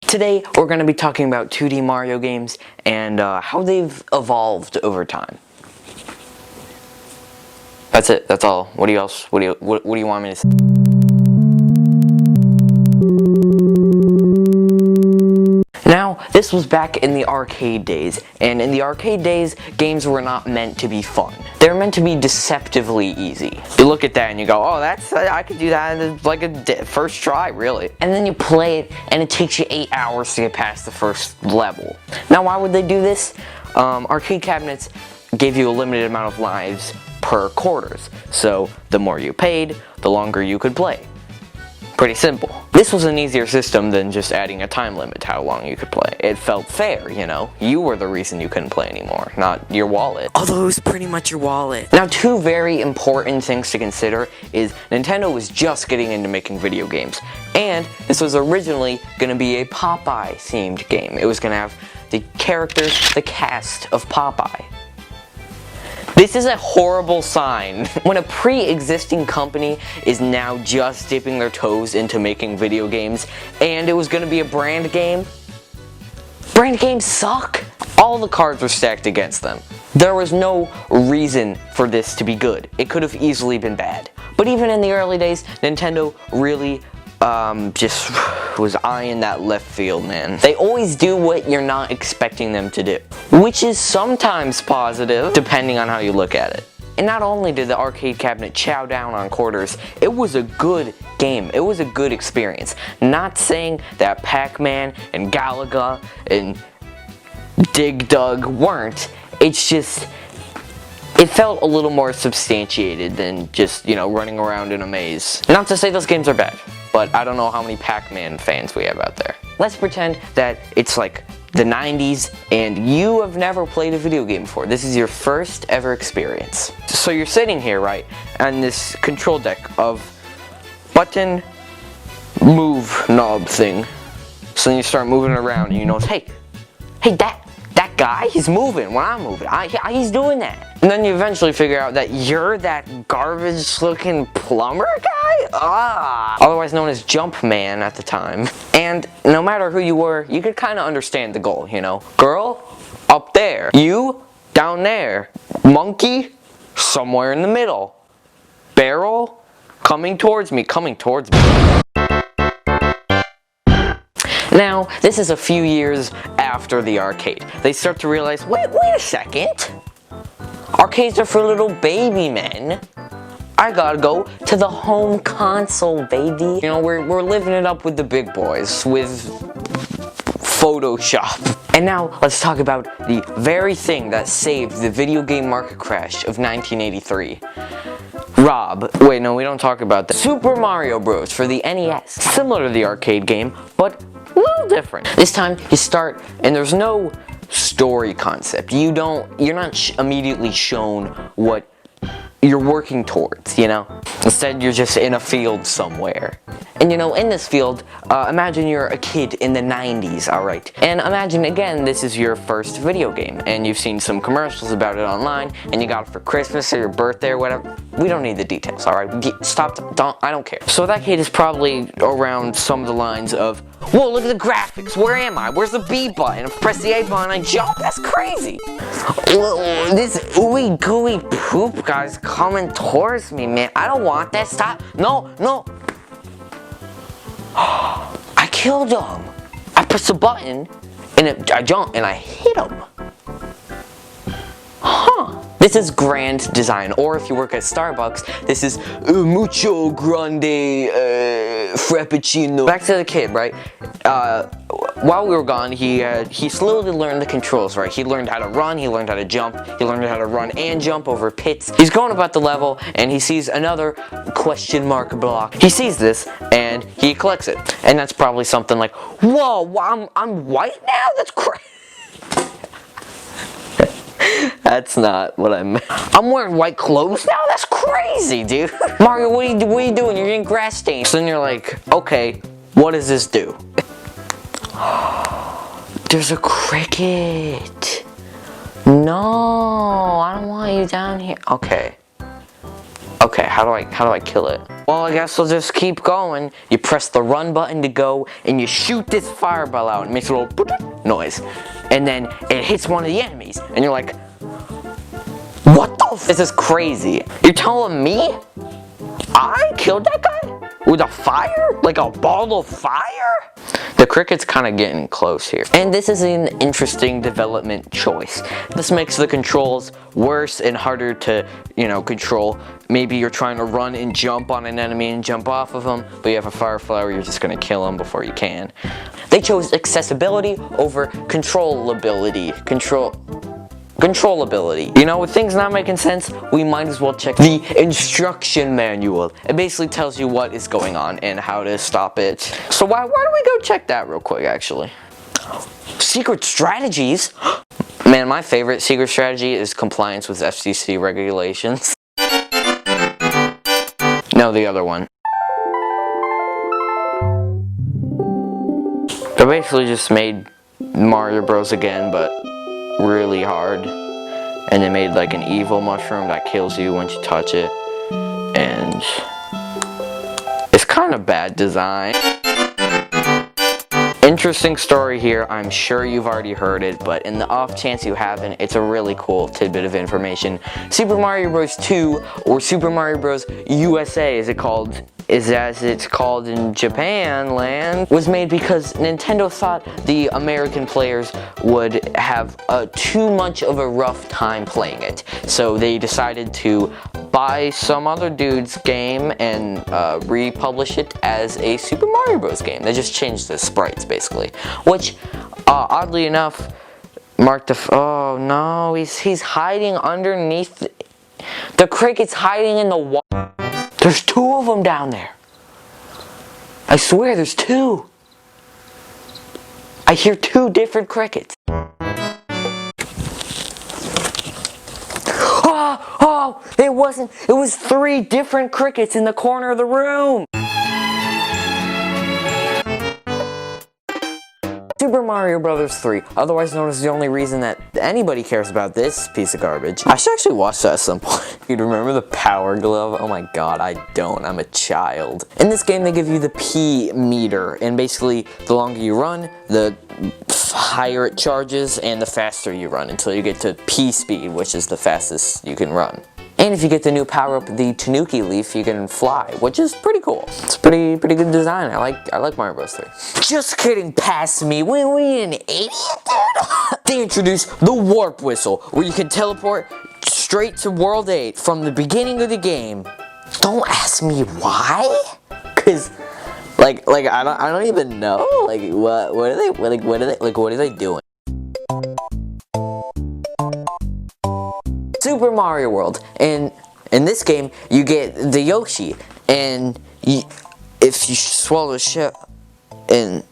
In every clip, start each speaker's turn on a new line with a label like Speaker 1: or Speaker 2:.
Speaker 1: Today, we're going to be talking about 2D Mario games and how they've evolved over time. That's it. That's all. What do you want me to say? Now, this was back in the arcade days, and in the arcade days, games were not meant to be fun. They're meant to be deceptively easy. You look at that and you go, oh, I could do that in like a first try, really. And then you play it, and it takes you 8 hours to get past the first level. Now, why would they do this? Arcade cabinets gave you a limited amount of lives per quarters, so the more you paid, the longer you could play. Pretty simple. This was an easier system than just adding a time limit to how long you could play. It felt fair, you know? You were the reason you couldn't play anymore, not your wallet. Although it was pretty much your wallet. Now, two very important things to consider is Nintendo was just getting into making video games, and this was originally going to be a Popeye-themed game. It was going to have the characters, the cast of Popeye. This is a horrible sign. When a pre-existing company is now just dipping their toes into making video games, and it was going to be a brand game, brand games suck. All the cards were stacked against them. There was no reason for this to be good. It could have easily been bad. But even in the early days, Nintendo really just was eyeing that left field, man. They always do what you're not expecting them to do, which is sometimes positive, depending on how you look at it. And not only did the arcade cabinet chow down on quarters, it was a good game. It was a good experience. Not saying that Pac-Man and Galaga and Dig Dug weren't. It's just, it felt a little more substantiated than just, you know, running around in a maze. Not to say those games are bad, but I don't know how many Pac-Man fans we have out there. Let's pretend that it's like the 90s and you have never played a video game before. This is your first ever experience. So you're sitting here, right, on this control deck of button move knob thing. So then you start moving around and you notice, hey, that guy, he's moving when I'm moving. He's doing that. And then you eventually figure out that you're that garbage looking plumber guy? Otherwise known as Jumpman at the time. And no matter who you were, you could kind of understand the goal, you know? Girl, up there. You, down there. Monkey, somewhere in the middle. Barrel, coming towards me. Now, this is a few years after the arcade. They start to realize, wait a second. Arcades are for little baby men. I gotta go to the home console, baby. You know, we're living it up with the big boys, with Photoshop. And now, let's talk about the very thing that saved the video game market crash of 1983. Wait, no, we don't talk about that. Super Mario Bros. For the NES. Similar to the arcade game, but a little different. This time, you start, and there's no story concept. You're not immediately shown what you're working towards, you know? Instead, you're just in a field somewhere. And you know, in this field, imagine you're a kid in the 90s, alright? And imagine, again, this is your first video game, and you've seen some commercials about it online, and you got it for Christmas or your birthday or whatever. We don't need the details, alright? I don't care. So that kid is probably around some of the lines of, whoa, look at the graphics, where am I? Where's the B button? If I press the A button, I jump? That's crazy! Whoa, this ooey gooey poop guy's coming towards me, man. I don't want that, stop. No. I killed him. I pressed a button, and I jumped, and I hit him. Huh. This is grand design, or if you work at Starbucks, this is mucho grande frappuccino. Back to the kid, right? While we were gone, he slowly learned the controls, right? He learned how to run, he learned how to jump, he learned how to run and jump over pits. He's going about the level, and he sees another question mark block. He sees this, and he collects it. And that's probably something like, whoa, I'm white now? That's crazy. That's not what I meant. I'm wearing white clothes now? That's crazy, dude. Mario, what are you doing? You're getting grass stains. So then you're like, okay, what does this do? There's a cricket. No, I don't want you down here. Okay. Okay, how do I kill it? Well, I guess I'll just keep going. You press the run button to go, and you shoot this fireball out. It makes a little noise. And then it hits one of the enemies, and you're like, what the f? This is crazy. You're telling me I killed that guy? With a fire? Like a ball of fire? The cricket's kind of getting close here. And this is an interesting development choice. This makes the controls worse and harder to, control. Maybe you're trying to run and jump on an enemy and jump off of them, but you have a fire flower, you're just gonna kill them before you can. They chose accessibility over controllability. Controllability. With things not making sense, we might as well check the instruction manual. It basically tells you what is going on and how to stop it. So why don't we go check that real quick, actually. Secret strategies? Man, my favorite secret strategy is compliance with FCC regulations. No, the other one. They basically just made Mario Bros. Again, but really hard, and they made like an evil mushroom that kills you once you touch it, and it's kind of bad design. Interesting story here. I'm sure you've already heard it, but in the off chance you haven't, it's a really cool tidbit of information. Super Mario Bros. 2, or Super Mario Bros. USA as it's called in Japan land, was made because Nintendo thought the American players would have too much of a rough time playing it. So they decided to buy some other dude's game and republish it as a Super Mario Bros. Game. They just changed the sprites basically, which oddly enough marked the oh no, he's hiding underneath the cricket's hiding in the wall. There's two of them down there. I swear there's two. I hear two different crickets. Oh, it wasn't. It was three different crickets in the corner of the room. Super Mario Bros. 3, otherwise known as the only reason that anybody cares about this piece of garbage. I should actually watch that at some point. You'd remember the Power Glove? Oh my god, I don't. I'm a child. In this game, they give you the P meter, and basically, the longer you run, the higher it charges, and the faster you run until you get to P speed, which is the fastest you can run. And if you get the new power-up, the Tanuki Leaf, you can fly, which is pretty cool. It's pretty good design. I like Mario Bros. 3. Just kidding, pass me. We an idiot, dude? They introduced the Warp Whistle, where you can teleport straight to World 8 from the beginning of the game. Don't ask me why, cause like I don't even know. Like what are they doing? Super Mario World, and in this game you get the Yoshi, and if you swallow a shell, and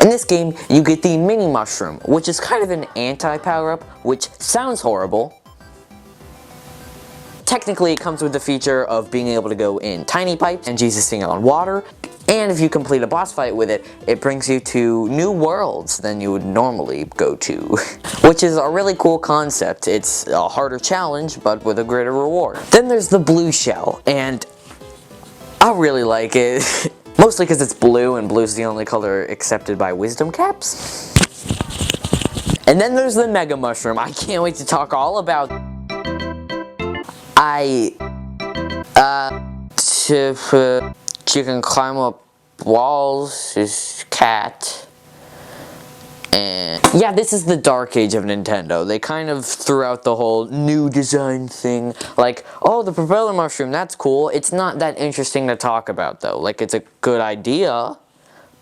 Speaker 1: in this game you get the Mini Mushroom, which is kind of an anti-power-up, which sounds horrible. Technically, it comes with the feature of being able to go in tiny pipes and Jesus-ing on water. And if you complete a boss fight with it, it brings you to new worlds than you would normally go to. Which is a really cool concept. It's a harder challenge, but with a greater reward. Then there's the blue shell, and I really like it. Mostly because it's blue, and blue's the only color accepted by Wisdom Caps. And then there's the Mega Mushroom. I can't wait to talk all about you can climb up walls, this cat, and yeah, this is the dark age of Nintendo. They kind of threw out the whole new design thing, like, oh, the propeller mushroom, that's cool. It's not that interesting to talk about though. Like, it's a good idea,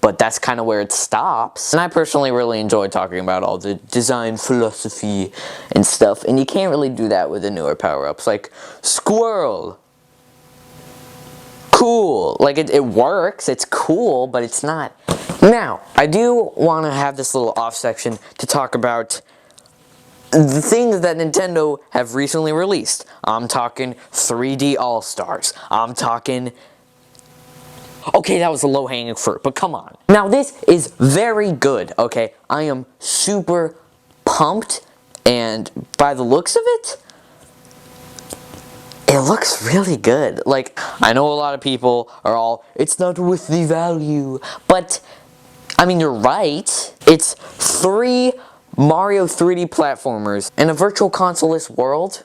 Speaker 1: but that's kind of where it stops. And I personally really enjoy talking about all the design philosophy and stuff, and you can't really do that with the newer power-ups, like Squirrel. Cool. Like, it works, it's cool, but it's not. Now, I do want to have this little off section to talk about the things that Nintendo have recently released. I'm talking 3D All-Stars. I'm talking... Okay, that was a low-hanging fruit, but come on. Now, this is very good, okay? I am super pumped, and by the looks of it, it looks really good. Like, I know a lot of people are all, it's not worth the value, but, I mean, you're right. It's 3 Mario 3D platformers in a virtual console-less world.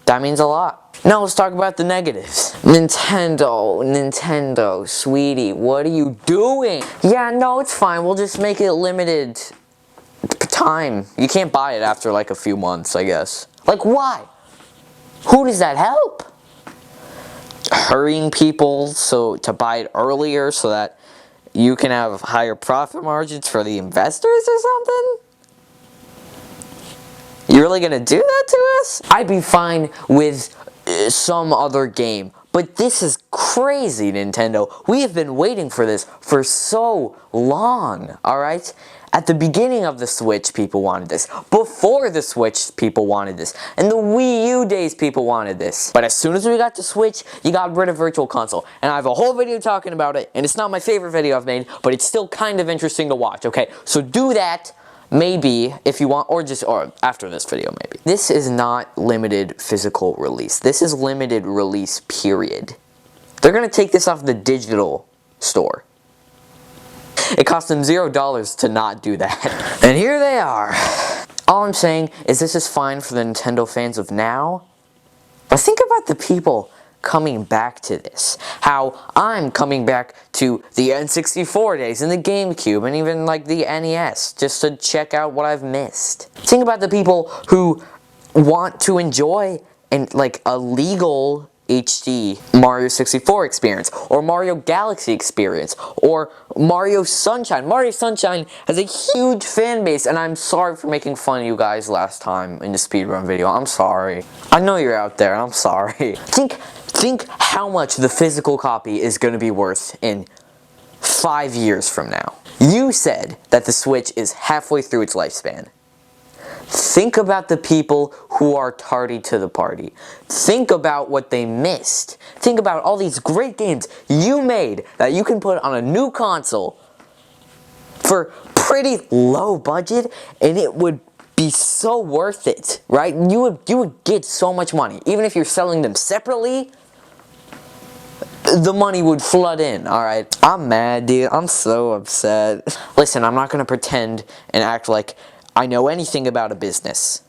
Speaker 1: That means a lot. Now let's talk about the negatives. Nintendo, sweetie, what are you doing? Yeah, no, it's fine. We'll just make it limited time. You can't buy it after like a few months, I guess. Like, why? Who does that help? Hurrying people to buy it earlier so that you can have higher profit margins for the investors or something? You really gonna do that to us? I'd be fine with some other game, but this is crazy, Nintendo. We have been waiting for this for so long, alright? At the beginning of the Switch, people wanted this. Before the Switch, people wanted this. And the Wii U days, people wanted this. But as soon as we got the Switch, you got rid of Virtual Console. And I have a whole video talking about it, and it's not my favorite video I've made, but it's still kind of interesting to watch, okay? So do that, maybe, if you want, or after this video, maybe. This is not limited physical release. This is limited release, period. They're gonna take this off the digital store. It cost them $0 to not do that. And here they are. All I'm saying is this is fine for the Nintendo fans of now. But think about the people coming back to this. How I'm coming back to the N64 days and the GameCube and even like the NES just to check out what I've missed. Think about the people who want to enjoy like a legal HD Mario 64 experience, or Mario Galaxy experience, or Mario Sunshine. Mario Sunshine has a huge fan base, and I'm sorry for making fun of you guys last time in the speedrun video. I'm sorry. I know you're out there, and I'm sorry. Think how much the physical copy is going to be worth in 5 years from now. You said that the Switch is halfway through its lifespan. Think about the people who are tardy to the party. Think about what they missed. Think about all these great games you made that you can put on a new console for pretty low budget, and it would be so worth it, right? You would get so much money. Even if you're selling them separately, the money would flood in, alright? I'm mad, dude. I'm so upset. Listen, I'm not gonna pretend and act like I know anything about a business,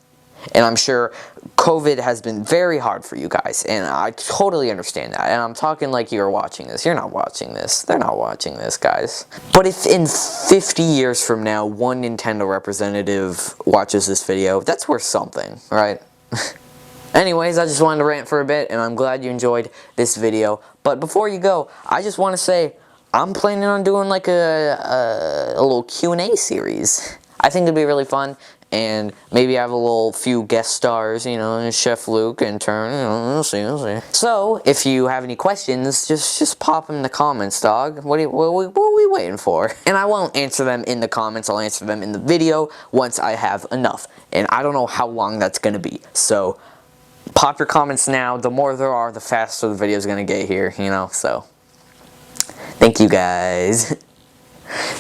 Speaker 1: and I'm sure COVID has been very hard for you guys, and I totally understand that, and I'm talking like you're watching this. You're not watching this. They're not watching this, guys. But if in 50 years from now, one Nintendo representative watches this video, that's worth something, right? Anyways, I just wanted to rant for a bit, and I'm glad you enjoyed this video. But before you go, I just want to say, I'm planning on doing like a little Q&A series. I think it'd be really fun, and maybe have a few guest stars, you know, Chef Luke in turn, you know, we'll see. So, if you have any questions, just pop them in the comments, dog. What are we waiting for? And I won't answer them in the comments, I'll answer them in the video once I have enough. And I don't know how long that's gonna be, so pop your comments now. The more there are, the faster the video's gonna get here, you know, so. Thank you, guys.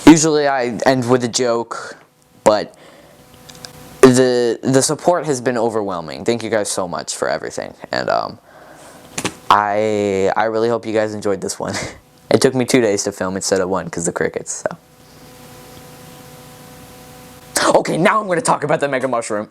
Speaker 1: Usually I end with a joke, but the support has been overwhelming. Thank you guys so much for everything, and I really hope you guys enjoyed this one. It took me 2 days to film instead of 1 because of the crickets. So. Okay, now I'm going to talk about the Mega Mushroom.